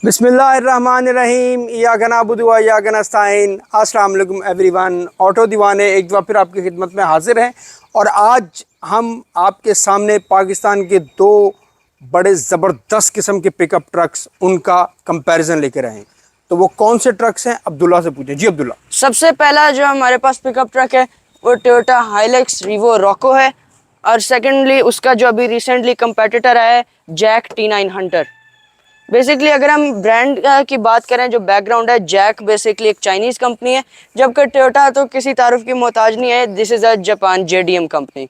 बिस्मिल्लाहिर्रहमानिर्रहीम इय्याका नअबुदु व इय्याका नस्तईन। अस्सलाम वालेकुम एवरीवन। ऑटो दीवाने एक बार फिर आपकी खिदमत में हाजिर हैं और आज हम आपके सामने पाकिस्तान के दो बड़े ज़बरदस्त किस्म के पिकअप ट्रक्स उनका कंपैरिजन लेकर आए हैं। तो वो कौन से ट्रक्स हैं, अब्दुल्ला से पूछें। जी अब्दुल्ला। सबसे पहला जो हमारे पास पिकअप ट्रक है वो टोयोटा हाइलक्स रिवो रॉको है और सेकेंडली उसका जो अभी रिसेंटली कंपेटिटर आया है जैक T9 हंटर। बेसिकली अगर हम ब्रांड की बात करें, जो बैकग्राउंड है, जैक बेसिकली एक चाइनीज कंपनी है, जबकि टोयोटा तो किसी तारुफ की मोहताज नहीं है। This is a Japan JDM company.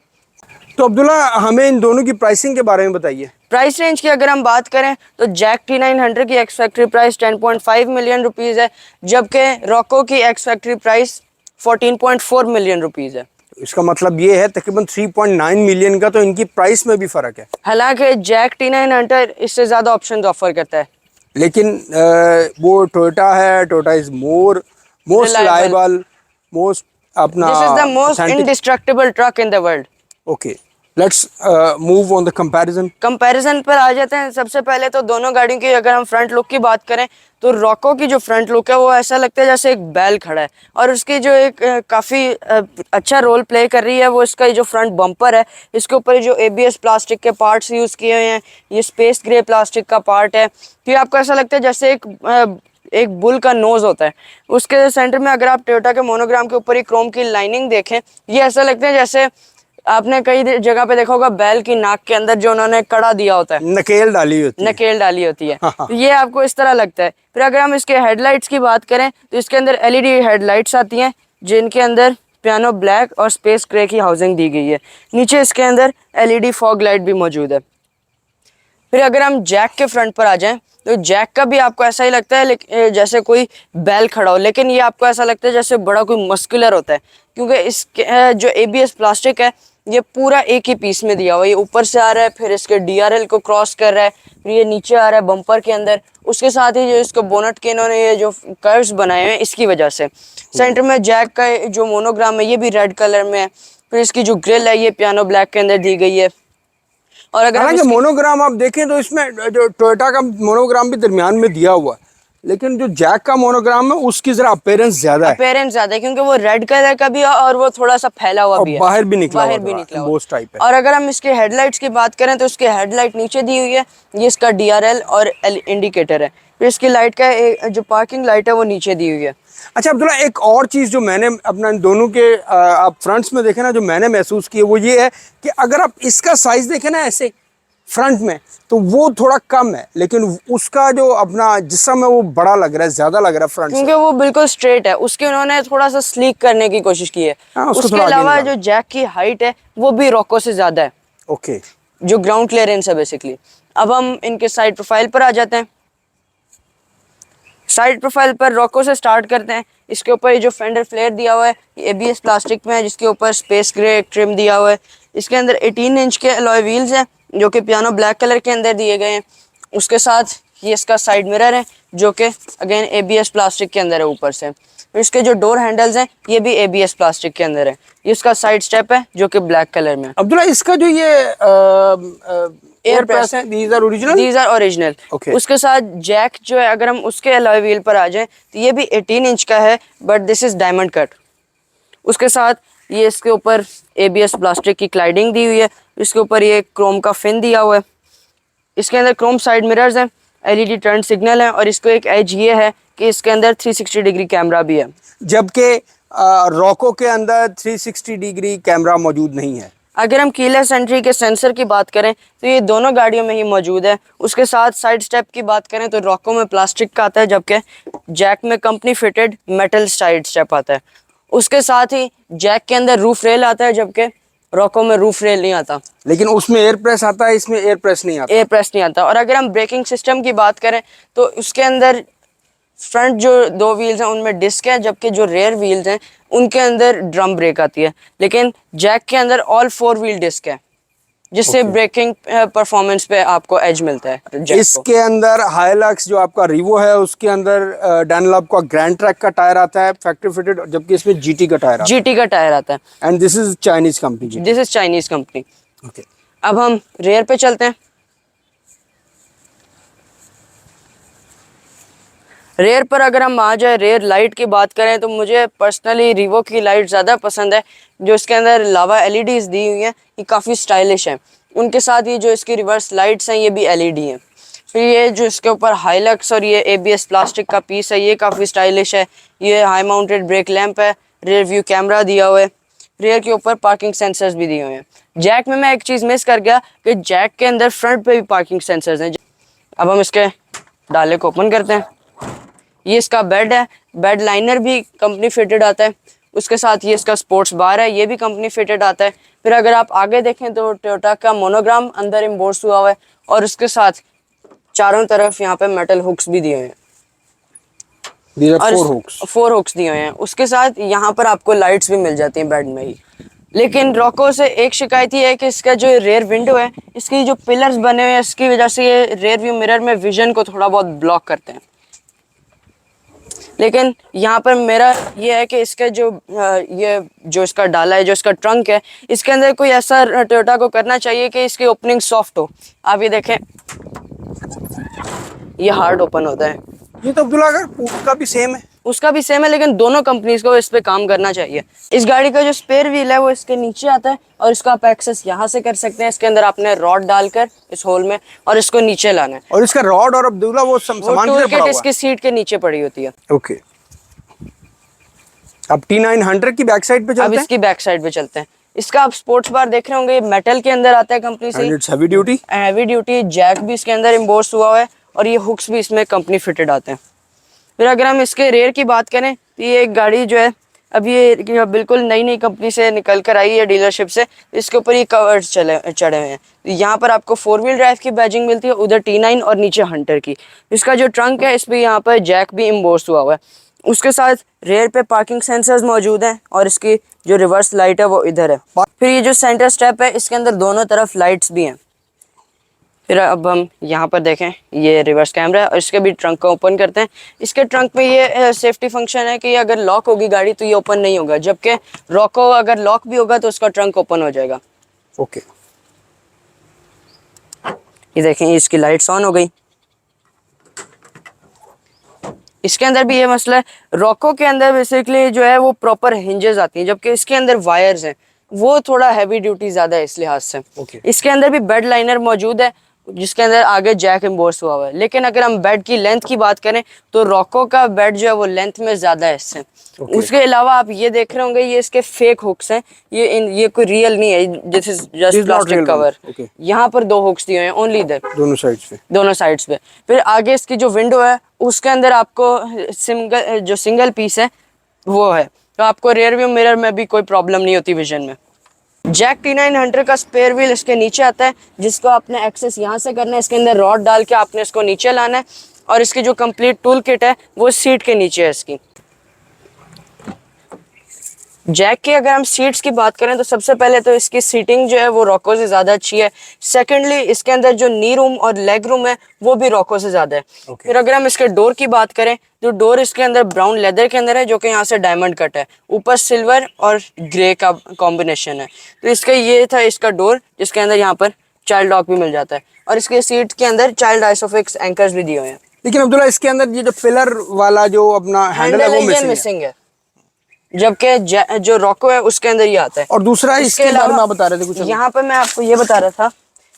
तो अब्दुल्ला, हमें इन दोनों की प्राइसिंग के बारे में बताइए। प्राइस रेंज की अगर हम बात करें तो जैक T9 हंटर की ex factory price 10.5 million rupees है, जबकि रॉको की ex factory price 14.4 million rupees है। इसका मतलब ये है तकरीबन 3.9 मिलियन का तो इनकी प्राइस में भी फ़र्क है। हालांकि जैक T9 हंटर इससे ज़्यादा ऑप्शन ऑफर करता है, लेकिन वो टोयोटा है, Toyota is most reliable. Reliable, most अपना this is the most authentic. Indestructible truck in the world. Okay, let's move on the comparison. Comparison पर आ जाते हैं। सबसे पहले तो दोनों गाड़ियों की अगर हम फ्रंट लुक की बात करें तो रॉको की जो फ्रंट लुक है वो ऐसा लगता है जैसे एक बैल खड़ा है, और उसकी जो एक काफ़ी अच्छा रोल प्ले कर रही है वो इसका ये जो फ्रंट बम्पर है, इसके ऊपर जो ABS प्लास्टिक के पार्ट्स यूज़ किए हुए हैं, ये स्पेस ग्रे प्लास्टिक का पार्ट है। तो ये आपको ऐसा लगता है जैसे एक बुल का नोज होता है। उसके सेंटर में अगर आप टोयोटा के मोनोग्राम के ऊपर ही क्रोम की लाइनिंग देखें, ये ऐसा लगता है जैसे आपने कई जगह पे देखा होगा बैल की नाक के अंदर जो उन्होंने कड़ा दिया होता है, नकेल डाली होती है। नकेल डाली होती है। हाँ हाँ। तो ये आपको इस तरह लगता है। फिर अगर हम इसके हेडलाइट्स की बात करें तो इसके अंदर LED हेडलाइट्स आती हैं, जिनके अंदर पियानो ब्लैक और स्पेस ग्रे की हाउसिंग दी गई है। नीचे इसके अंदर LED फॉग लाइट भी मौजूद है। फिर अगर हम जैक के फ्रंट पर आ जाएं तो जैक का भी आपको ऐसा ही लगता है जैसे कोई बैल खड़ा हो, लेकिन ये आपको ऐसा लगता है जैसे बड़ा कोई मस्कुलर होता है, क्योंकि इसके जो ABS प्लास्टिक है ये पूरा एक ही पीस में दिया हुआ है। ये ऊपर से आ रहा है, फिर इसके DRL को क्रॉस कर रहा है, फिर ये नीचे आ रहा है बम्पर के अंदर। उसके साथ ही जो इसको बोनट के इन्होंने ये जो कर्व्स बनाए हुए हैं इसकी वजह से। सेंटर में जैक का जो मोनोग्राम है ये भी रेड कलर में है। फिर इसकी जो ग्रिल है ये पियानो ब्लैक के अंदर दी गई है। और अगर हम हालांकि मोनोग्राम आप देखें तो इसमें जो टोयोटा का मोनोग्राम भी दरमियान में दिया हुआ है, लेकिन जो जैक का मोनोग्राम है उसकी जरा अपीयरेंस ज्यादा है, अपीयरेंस ज्यादा है, क्योंकि वो रेड कलर का भी है और वो थोड़ा सा फैला हुआ और भी है, बाहर भी निकला हुआ, बाहर भी थोड़ा निकला हुआ। एम्बोस टाइप है। और अगर हम इसके हेडलाइट्स की बात करें तो इसके हेडलाइट नीचे दी हुई है, ये इसका DRL और इंडिकेटर है। फिर इसकी लाइट का जो पार्किंग लाइट है वो नीचे दी हुई है। अच्छा अब्दुल्ला, एक और चीज़ जो मैंने अपना इन दोनों के आप फ्रंट्स में देखे ना, जो मैंने महसूस की है वो ये है कि अगर आप इसका साइज़ देखें ना ऐसे फ्रंट में तो वो थोड़ा कम है, लेकिन उसका जो अपना जिस्म है वो बड़ा लग रहा है, ज़्यादा लग रहा है फ्रंट से। क्योंकि वो बिल्कुल स्ट्रेट है, उसके उन्होंने थोड़ा सा स्लीक करने की कोशिश की है। हाँ, उसको उसके थोड़ा आगे अलावा निकालो। जो जैक की हाइट है वो भी रॉको से ज्यादा है, ओके। जो ग्राउंड क्लियरेंस है बेसिकली। अब हम इनके साइड प्रोफाइल पर आ जाते हैं। साइड प्रोफाइल पर रॉको से स्टार्ट करते हैं। इसके ऊपर ये जो फेंडर फ्लेयर दिया हुआ है ये ABS प्लास्टिक में है, जिसके ऊपर स्पेस ग्रे ट्रिम दिया हुआ है। इसके अंदर 18 इंच के अलॉय व्हील्स हैं जो कि पियानो ब्लैक कलर के अंदर दिए गए हैं। उसके साथ ये इसका साइड मिरर है जो कि अगेन ABS प्लास्टिक के अंदर है ऊपर से। फिर इसके जो डोर हैंडल्स हैं ये भी ABS प्लास्टिक के अंदर है। ये इसका साइड स्टेप है जो कि ब्लैक कलर में है। अब्दुल्ला, इसका जो ये एयर प्रेस है, these are original? These are original. Okay. उसके साथ जैक जो है, अगर हम उसके अलॉय व्हील पर आ जाएं तो ये भी 18 इंच का है, but this is diamond cut. उसके साथ ये इसके ऊपर ABS प्लास्टिक की क्लाइडिंग दी हुई है। इसके ऊपर ये क्रोम का फिन दिया हुआ है। इसके अंदर क्रोम साइड मिरर्स हैं, LED टर्न सिग्नल है, और इसको एक एज ये है कि इसके अंदर 360 डिग्री कैमरा भी है, जबकि रॉको के अंदर 360 डिग्री कैमरा मौजूद नहीं है। अगर हम कीलेस एंट्री के सेंसर की बात करें तो ये दोनों गाड़ियों में ही मौजूद है। उसके साथ साइड स्टेप की बात करें तो रॉको में प्लास्टिक का आता है, जबकि जैक में company fitted metal side step आता है। उसके साथ ही जैक के अंदर रूफ रेल आता है, जबकि रॉको में रूफ रेल नहीं आता। लेकिन उसमें एयर प्रेस आता है, इसमें एयर प्रेस नहीं आता। एयर प्रेस नहीं आता। और अगर हम ब्रेकिंग सिस्टम की बात करें तो उसके अंदर फ्रंट जो दो व्हील्स हैं उनमें डिस्क है, जबकि जो रेयर व्हील्स हैं उनके अंदर ड्रम ब्रेक आती है। लेकिन जैक के अंदर ऑल 4 व्हील डिस्क है, जिससे ब्रेकिंग परफॉर्मेंस पे आपको एज मिलता है जैक इसके अंदर हाइलक्स जो आपका रिवो है उसके अंदर डैनलॉप का ग्रैंड ट्रैक का टायर आता है फैक्ट्री फिटेड, जबकि इसमें GT का टायर आता है। GT का टायर आता है। And this is Chinese company. This is Chinese company. Okay. अब हम रेयर पे चलते हैं। रेयर पर अगर हम आ जाए, रेयर लाइट की बात करें तो मुझे पर्सनली रिवो की लाइट ज़्यादा पसंद है। जो इसके अंदर लावा एलईडीज दी हुई हैं, ये काफ़ी स्टाइलिश हैं। उनके साथ ये जो इसकी रिवर्स लाइट्स हैं, ये भी एलईडी हैं। फिर ये जो इसके ऊपर हाइलक्स और ये एबीएस प्लास्टिक का पीस है, ये काफ़ी स्टाइलिश है। ये हाई माउंटेड ब्रेक लैंप है, रेयर व्यू कैमरा दिया हुआ है, रेयर के ऊपर पार्किंग सेंसर्स भी दिए हुए हैं। जैक में मैं एक चीज़ मिस कर गया कि जैक के अंदर फ्रंट पे भी पार्किंग सेंसर्स हैं। अब हम इसके डाले को ओपन करते हैं। ये इसका बेड है, बेड लाइनर भी कंपनी फिटेड आता है। उसके साथ ये इसका स्पोर्ट्स बार है, ये भी कंपनी फिटेड आता है। फिर अगर आप आगे देखें तो टोयोटा का मोनोग्राम अंदर एम्बोस हुआ हुआ है और उसके साथ चारों तरफ यहाँ पे मेटल हुक्स भी दिए हुए हैं। और 4 हुक्स दिए हुए हैं। उसके साथ यहाँ पर आपको लाइट्स भी मिल जाती हैं बेड में ही। लेकिन रॉको से एक शिकायत ये है कि इसका जो रेयर विंडो है, इसकी जो पिलर्स बने हुए हैं, इसकी वजह से ये रेयर व्यू मिरर में विजन को थोड़ा बहुत ब्लॉक करते हैं। लेकिन यहाँ पर मेरा ये है कि इसका ये जो इसका डाला है, जो इसका ट्रंक है, इसके अंदर कोई ऐसा टोयोटा को करना चाहिए कि इसकी ओपनिंग सॉफ्ट हो। आप ये देखें, ये हार्ड ओपन होता है। ये तो अब्दुल्ला अगर उसका भी सेम है, उसका भी सेम है, लेकिन दोनों कंपनीज को इस पे काम करना चाहिए। इस गाड़ी का जो स्पेयर व्हील है वो इसके नीचे आता है और इसका आप एक्सेस यहाँ से कर सकते हैं। इसके अंदर आपने रॉड डालकर इस होल में और इसको नीचे लाना है। और इसका रॉड और अब्दुल्ला वो सामान टूल किधर पड़ा किट हुआ इसकी सीट के नीचे पड़ी होती है। ओके, अब T900 की बैक साइड पे अब चलते हैं। इसकी बैक साइड पे चलते हैं। इसका आप स्पोर्ट्स बार देख रहे होंगे, ये मेटल के अंदर आता है कंपनी से। It's heavy duty, heavy duty. Jack भी इसके अंदर एम्बोस हुआ है और ये हुक्स भी इसमें कंपनी फिटेड आते हैं। फिर अगर हम इसके रेयर की बात करें तो ये एक गाड़ी जो है अब ये बिल्कुल नई नई कंपनी से निकल कर आई है, डीलरशिप से। इसके ऊपर ये कवर्स चढ़े हुए हैं। यहाँ पर आपको 4 व्हील ड्राइव की बैजिंग मिलती है, उधर T9 और नीचे हंटर की। इसका जो ट्रंक है, इस पर यहाँ पर जैक भी एम्बोस हुआ हुआ है। उसके साथ रेयर पे पार्किंग सेंसर्स मौजूद हैं और इसकी जो रिवर्स लाइट है वो इधर है। फिर ये जो सेंटर स्टेप है, इसके अंदर दोनों तरफ लाइट्स भी हैं। फिर अब हम यहाँ पर देखें, ये रिवर्स कैमरा है और इसके भी ट्रंक को ओपन करते हैं। इसके ट्रंक में ये सेफ्टी फंक्शन है कि अगर लॉक होगी गाड़ी तो ये ओपन नहीं होगा, जबकि रॉको अगर लॉक भी होगा तो उसका ट्रंक ओपन हो जाएगा। ओके, ये देखें, इसकी लाइट्स ऑन हो गई। इसके अंदर भी ये मसला है, रॉको के अंदर बेसिकली जो है वो प्रॉपर हिंजेस आती हैं, जबकि इसके अंदर वायर्स हैं, वो थोड़ा हैवी ड्यूटी ज़्यादा है इस लिहाज से। इसके अंदर भी बेड लाइनर मौजूद है जिसके अंदर आगे जैक एम्बोस हुआ हुआ है। लेकिन अगर हम बेड की लेंथ की बात करें तो रॉको का बेड जो है वो लेंथ में ज़्यादा है इससे। उसके अलावा आप ये देख रहे होंगे, ये इसके फेक हुक्स हैं, ये कोई रियल नहीं है, this is just plastic cover. यहाँ पर 2 हुक्स दिए हैं ओनली इधर, दोनों साइड्स पे। फिर आगे इसकी जो विंडो है उसके अंदर आपको सिंगल पीस है वो है, तो आपको रियर व्यू मिरर में भी कोई प्रॉब्लम नहीं होती विजन में। जैक T900 का स्पेयर व्हील इसके नीचे आता है, जिसको आपने एक्सेस यहाँ से करना है। इसके अंदर रॉड डाल के आपने इसको नीचे लाना है और इसकी जो कंप्लीट टूल किट है वो सीट के नीचे है इसकी। जैक की अगर हम सीट्स की बात करें तो सबसे पहले तो इसकी सीटिंग जो है वो रॉको से ज़्यादा अच्छी है। सेकेंडली, इसके अंदर जो नी रूम और लेग रूम है वो भी रॉको से ज़्यादा है। फिर अगर हम इसके डोर की बात करें तो डोर इसके अंदर ब्राउन लेदर के अंदर है, जो कि यहाँ से डायमंड कट है, ऊपर सिल्वर और ग्रे का कॉम्बिनेशन है। तो इसका ये था इसका डोर, जिसके अंदर यहाँ पर चाइल्ड लॉक भी मिल जाता है और इसके सीट के अंदर चाइल्ड आइसोफिक्स एंकर्स भी दिए हुए हैं। लेकिन अब्दुल्ला इसके अंदर ये जो पिलर वाला जो अपना हैंडल है वो मिसिंग है, जबकि जो रॉको है उसके अंदर ये आता है। और दूसरा इसके बारे में आप बता रहे थे कुछ? यहाँ पे मैं आपको ये बता रहा था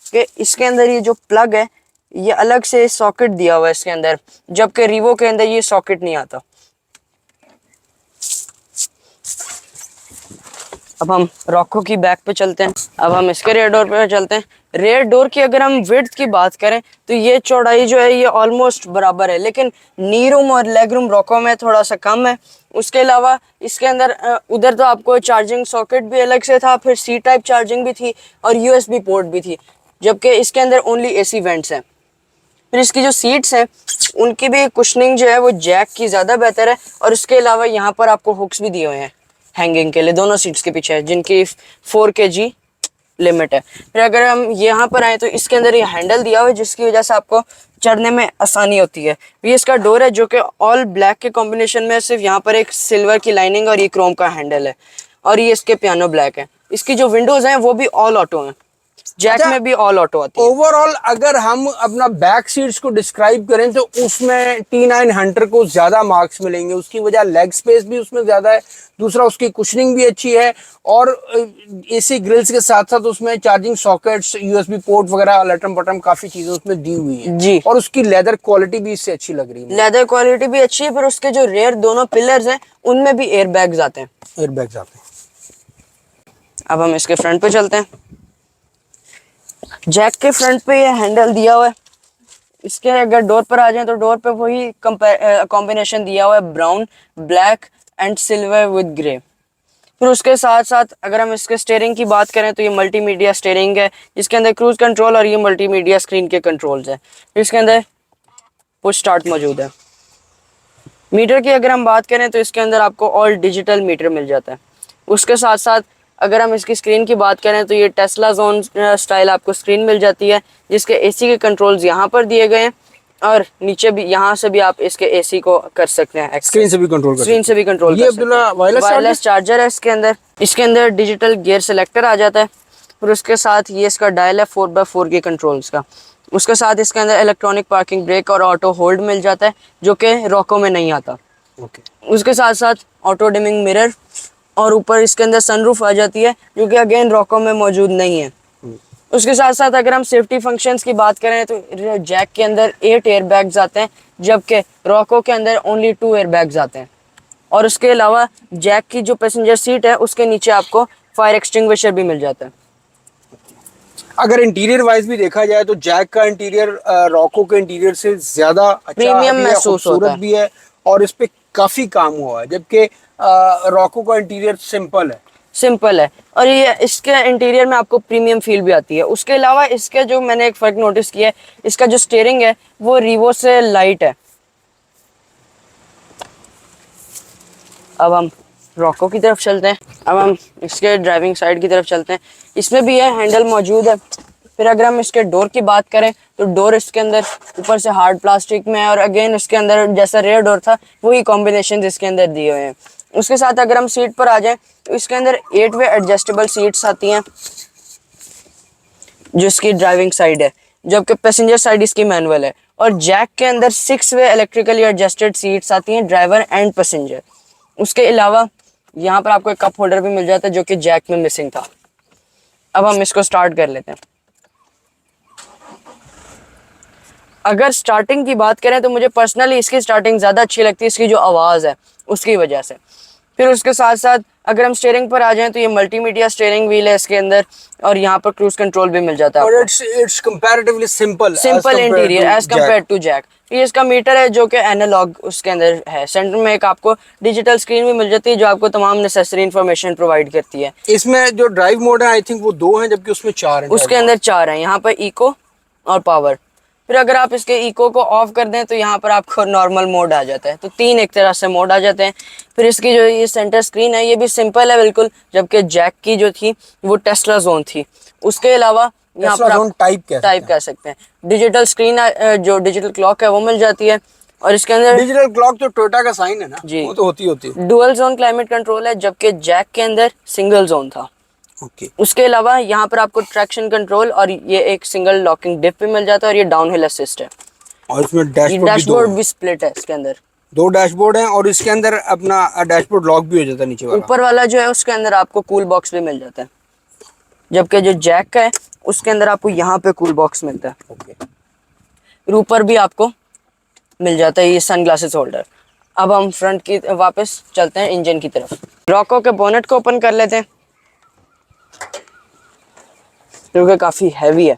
कि इसके अंदर ये जो प्लग है ये अलग से सॉकेट दिया हुआ है इसके अंदर, जबकि रिवो के अंदर ये सॉकेट नहीं आता। अब हम रॉको की बैक पे चलते हैं। अब हम इसके रेयर डोर पे चलते हैं। रेयर डोर की अगर हम विड्थ की बात करें तो ये चौड़ाई जो है ये ऑलमोस्ट बराबर है, लेकिन नी रूम और लेग रूम रॉको में थोड़ा सा कम है। उसके अलावा इसके अंदर उधर तो आपको चार्जिंग सॉकेट भी अलग से था, फिर सी टाइप चार्जिंग भी थी और USB पोर्ट भी थी, जबकि इसके अंदर ओनली AC वेंट्स हैं। फिर इसकी जो सीट्स हैं उनकी भी कुशनिंग जो है वो जैक की ज़्यादा बेहतर है और उसके अलावा यहाँ पर आपको हुक्स भी दिए हुए हैं हैंगिंग के लिए, दोनों सीट्स के पीछे है, जिनकी 4 kg लिमिट है। फिर अगर हम यहाँ पर आए तो इसके अंदर ये हैंडल दिया हुआ है, जिसकी वजह से आपको चढ़ने में आसानी होती है। ये इसका डोर है जो कि ऑल ब्लैक के कॉम्बिनेशन में, सिर्फ यहाँ पर एक सिल्वर की लाइनिंग और ये क्रोम का हैंडल है और ये इसके पियानो ब्लैक है। इसकी जो विंडोज़ हैं वो भी ऑल ऑटो हैं। जैक अच्छा, में भी ऑल ऑटो आती है। ओवरऑल अगर हम अपना बैक सीट्स को डिस्क्राइब करें तो उसमें T9 हंटर को ज्यादा मार्क्स मिलेंगे। उसकी वजह लेग स्पेस भी उसमें ज्यादा है, दूसरा उसकी कुशनिंग भी अच्छी है, और एसी ग्रिल्स के साथ साथ उसमें चार्जिंग सॉकेट्स, यूएसबी पोर्ट वगैरह, लटम पटम काफी चीजें उसमें दी हुई हैं। जी, और उसकी लेदर क्वालिटी भी इससे अच्छी लग रही है। लेदर क्वालिटी भी अच्छी है, फिर उसके जो रेयर दोनों पिलर्स हैं उनमें भी एयर बैग्स आते हैं। एयरबैग्स आते हैं। अब हम इसके फ्रंट पे चलते हैं। जैक के फ्रंट पे ये हैंडल दिया हुआ है। इसके अगर डोर पर आ जाएं तो डोर पे वही कॉम्बिनेशन दिया हुआ है, brown, black and silver with grey. फिर उसके साथ साथ अगर हम इसके स्टीयरिंग की बात करें तो ये मल्टीमीडिया स्टीयरिंग है, जिसके अंदर क्रूज कंट्रोल और ये मल्टीमीडिया स्क्रीन के कंट्रोल्स हैं। फिर इसके अंदर पुश स्टार्ट मौजूद है। मीटर की अगर हम बात करें तो इसके अंदर आपको ऑल डिजिटल मीटर मिल जाता है। उसके साथ साथ अगर हम इसकी स्क्रीन की बात करें तो ये टेस्ला जोन स्टाइल आपको स्क्रीन मिल जाती है, जिसके एसी के कंट्रोल्स यहाँ पर दिए गए हैं, और नीचे भी यहाँ से भी आप इसके एसी को कर सकते हैं, स्क्रीन से भी कंट्रोल कर स्क्रीन से भी कंट्रोल ये कर सकते अब्दुल्ला हैं। वायरलेस चार्जर है इसके अंदर। इसके अंदर डिजिटल गियर सिलेक्टर आ जाता है। फिर उसके साथ ये इसका डायल है 4x4 के कंट्रोल्स का। उसके साथ इसके अंदर इलेक्ट्रॉनिक पार्किंग ब्रेक और ऑटो होल्ड मिल जाता है, जो कि रॉको में नहीं आता। ओके। उसके साथ साथ ऑटो डिमिंग मिरर, और ऊपर इसके अंदर सनरूफ आ जाती है, जो कि अगेन रॉको में मौजूद नहीं है। उसके साथ साथ अगर हम सेफ्टी फंक्शंस की बात करें तो जैक के अंदर 8 एयर बैग्स आते हैं, जबकि रॉको के अंदर ओनली 2 एयर बैग्स आते हैं। और उसके अलावा जैक की जो पैसेंजर सीट है उसके नीचे आपको फायर एक्सटिंग्विशर भी मिल जाता है। अगर इंटीरियर वाइज भी देखा जाए तो जैक का इंटीरियर रॉको के इंटीरियर से ज्यादा अच्छा प्रीमियम भी है, महसूस खूबसूरत होता है। भी है, और इस पे काफी काम हुआ है, जबकि रॉको का इंटीरियर सिंपल है। सिंपल है, और ये इसके इंटीरियर में आपको प्रीमियम फील भी आती है। उसके अलावा इसके जो मैंने एक फर्क नोटिस किया है, इसका जो स्टीयरिंग है वो रीवो से लाइट है। अब हम रॉको की तरफ चलते हैं। अब हम इसके ड्राइविंग साइड की तरफ चलते हैं। इसमें भी है हैंडल मौजूद है। फिर अगर हम इसके डोर की बात करें तो डोर इसके अंदर ऊपर से हार्ड प्लास्टिक में है, और अगेन इसके अंदर जैसा रेयर डोर था वही कॉम्बिनेशन इसके अंदर दिए हुए हैं। उसके साथ अगर हम सीट पर आ जाएं तो इसके अंदर 8 वे एडजस्टेबल सीट्स आती हैं, जो इसकी ड्राइविंग साइड है, जबकि पैसेंजर साइड इसकी मैनुअल है। और जैक के अंदर 6 वे इलेक्ट्रिकली एडजस्टेड सीट्स आती हैं, ड्राइवर एंड पैसेंजर। उसके अलावा यहाँ पर आपको एक कप होल्डर भी मिल जाता है, जो कि जैक में मिसिंग था। अब हम इसको स्टार्ट कर लेते हैं। अगर स्टार्टिंग की बात करें तो मुझे पर्सनली इसकी स्टार्टिंग ज़्यादा अच्छी लगती है, इसकी जो आवाज़ है उसकी वजह से। फिर उसके साथ साथ अगर हम स्टीयरिंग पर आ जाएं तो ये मल्टीमीडिया स्टीयरिंग व्हील है इसके अंदर, और यहाँ पर क्रूज कंट्रोल भी मिल जाता है और आपको। It's comparatively simple interior as compared to jack. ये इसका मीटर है जो कि एनालॉग उसके अंदर है। सेंटर में एक आपको डिजिटल स्क्रीन भी मिल जाती है, जो आपको तमाम नेसेसरी इन्फॉर्मेशन प्रोवाइड करती है। इसमें जो ड्राइव मोड है आई थिंक वो 2 हैं, जबकि उसमें 4 हैं। उसके अंदर 4 हैं, यहाँ पर इको और पावर। फिर अगर आप इसके इको को ऑफ कर दें तो यहाँ पर आपको नॉर्मल मोड आ जाता है। तो 3 एक तरह से मोड आ जाते हैं। फिर इसकी जो ये सेंटर स्क्रीन है ये भी सिंपल है बिल्कुल, जबकि जैक की जो थी वो टेस्ला जोन थी। उसके अलावा यहाँ पर आप टाइप कह सकते हैं। डिजिटल स्क्रीन जो डिजिटल क्लॉक है वो मिल जाती है, और इसके अंदर डिजिटल क्लॉक तो टोयोटा का साइन है ना जी, वो तो होती है। डुअल जोन क्लाइमेट कंट्रोल है, जबकि जैक के अंदर सिंगल जोन था। ओके। उसके अलावा यहाँ पर आपको ट्रैक्शन कंट्रोल और ये एक सिंगल लॉकिंग डिप भी मिल जाता है, और ये डाउनहिल असिस्ट है। और इसमें डैशबोर्ड भी स्प्लिट है इसके अंदर। 2 डैशबोर्ड हैं, और इसके अंदर अपना डैशबोर्ड लॉक भी हो जाता है नीचे वाला। ऊपर वाला जो है उसके अंदर आपको कूल बॉक्स भी मिल जाता है, जबकि जो जैक का है उसके अंदर आपको यहाँ पे कूल बॉक्स मिलता है। ओके। ऊपर भी आपको मिल जाता है ये सन ग्लासेस होल्डर। अब हम फ्रंट की वापस चलते हैं इंजन की तरफ। रॉको के बोनेट को ओपन कर लेते हैं, क्योंकि काफ़ी हैवी है।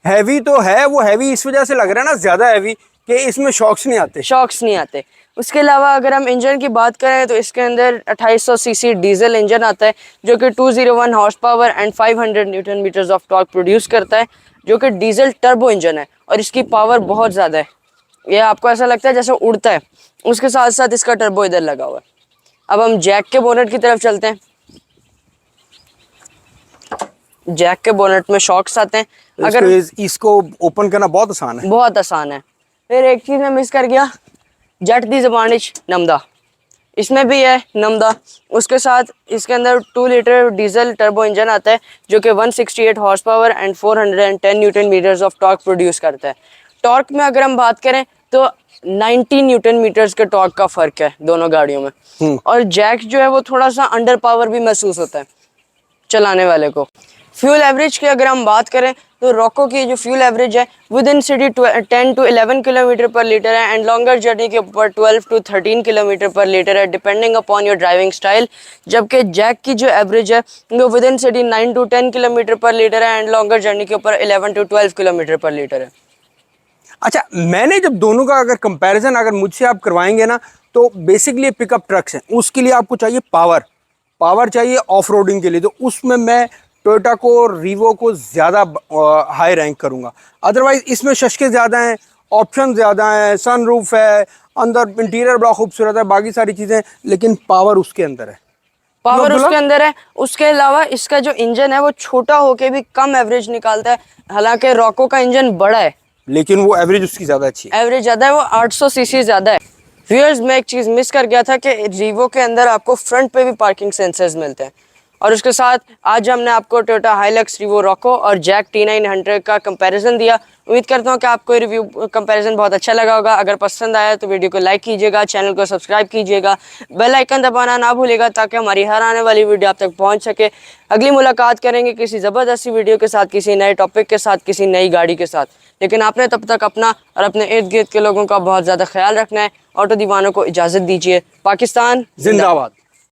हैवी तो है, वो हैवी इस वजह से लग रहा है ना ज्यादा हैवी कि इसमें शॉक्स नहीं आते। उसके अलावा अगर हम इंजन की बात करें तो इसके अंदर 2800 सीसी डीजल इंजन आता है, जो कि 201 horsepower and 500 newton metres of torque produce करता है, जो कि डीजल टर्बो इंजन है, और इसकी पावर बहुत ज़्यादा है। ये आपको ऐसा लगता है जैसे उड़ता है। उसके साथ साथ इसका टर्बो इधर लगा हुआ है। अब हम जैक के बोनेट की तरफ चलते हैं। जैक के बोनेट में शॉक्स आते हैं। अगर इसको ओपन करना बहुत आसान है। फिर एक चीज़ मैं मिस कर गया, जट दी ज़बान इच नमदा। इसमें भी है नमदा। उसके साथ इसके अंदर 2 लीटर डीजल टर्बो इंजन आता है जो कि 168 horsepower and 410 newton metres of torque produce करता है। टॉर्क में अगर हम बात करें तो 90 न्यूटन मीटर्स के टॉर्क का फर्क है दोनों गाड़ियों में। और जैक जो है वो थोड़ा सा अंडर पावर भी महसूस होता है चलाने वाले को। फ्यूल एवरेज की अगर हम बात करें तो रॉको की जो फ्यूल एवरेज है with in city 10 to 11 kilometre पर लीटर है एंड लॉन्गर जर्नी के ऊपर 12 to 13 किलोमीटर पर लीटर है depending upon your driving style. जबकि जैक की जो एवरेज है वो with in city 9 to 10 kilometre पर लीटर है एंड लॉन्गर जर्नी के ऊपर 11 to 12 किलोमीटर पर लीटर है। अच्छा, मैंने जब दोनों का अगर कंपैरिजन अगर मुझसे आप करवाएंगे ना, तो बेसिकली पिकअप ट्रक्स हैं, उसके लिए आपको चाहिए पावर चाहिए ऑफ रोडिंग के लिए, तो उसमें मैं टोयोटा को रीवो को ज़्यादा हाई रैंक करूँगा। अदरवाइज इसमें शशके ज़्यादा हैं, ऑप्शन ज़्यादा हैं, सनरूफ है, अंदर इंटीरियर बड़ा खूबसूरत है, बाकी सारी चीज़ें, लेकिन पावर उसके अंदर है। पावर उसके अंदर है। उसके अलावा इसका जो इंजन है वो छोटा होके भी कम एवरेज निकालता है, हालांकि रॉको का इंजन बड़ा है लेकिन वो एवरेज उसकी ज़्यादा अच्छी है। एवरेज ज़्यादा है, वो 800 सीसी ज़्यादा है। व्यूअर्स, मैं एक चीज़ मिस कर गया था कि रीवो के अंदर आपको फ्रंट पे भी पार्किंग सेंसर्स मिलते हैं। और उसके साथ आज हमने आपको टोयोटा हाइलक्स, रीवो रॉको और जैक T900 का कंपैरिजन दिया। उम्मीद करता हूँ कि आपको ये रिव्यू कंपैरिजन बहुत अच्छा लगा होगा। अगर पसंद आया तो वीडियो को लाइक कीजिएगा, चैनल को सब्सक्राइब कीजिएगा, बेल आइकन दबाना ना भूलिएगा ताकि हमारी हर आने वाली वीडियो आप तक पहुँच सके। अगली मुलाकात करेंगे किसी ज़बरदस्ती वीडियो के साथ, किसी नए टॉपिक के साथ, किसी नई गाड़ी के साथ। लेकिन आपने तब तक अपना और अपने इर्द गिर्द के लोगों का बहुत ज़्यादा ख्याल रखना है। ऑटो दीवानों को इजाज़त दीजिए। पाकिस्तान जिंदाबाद।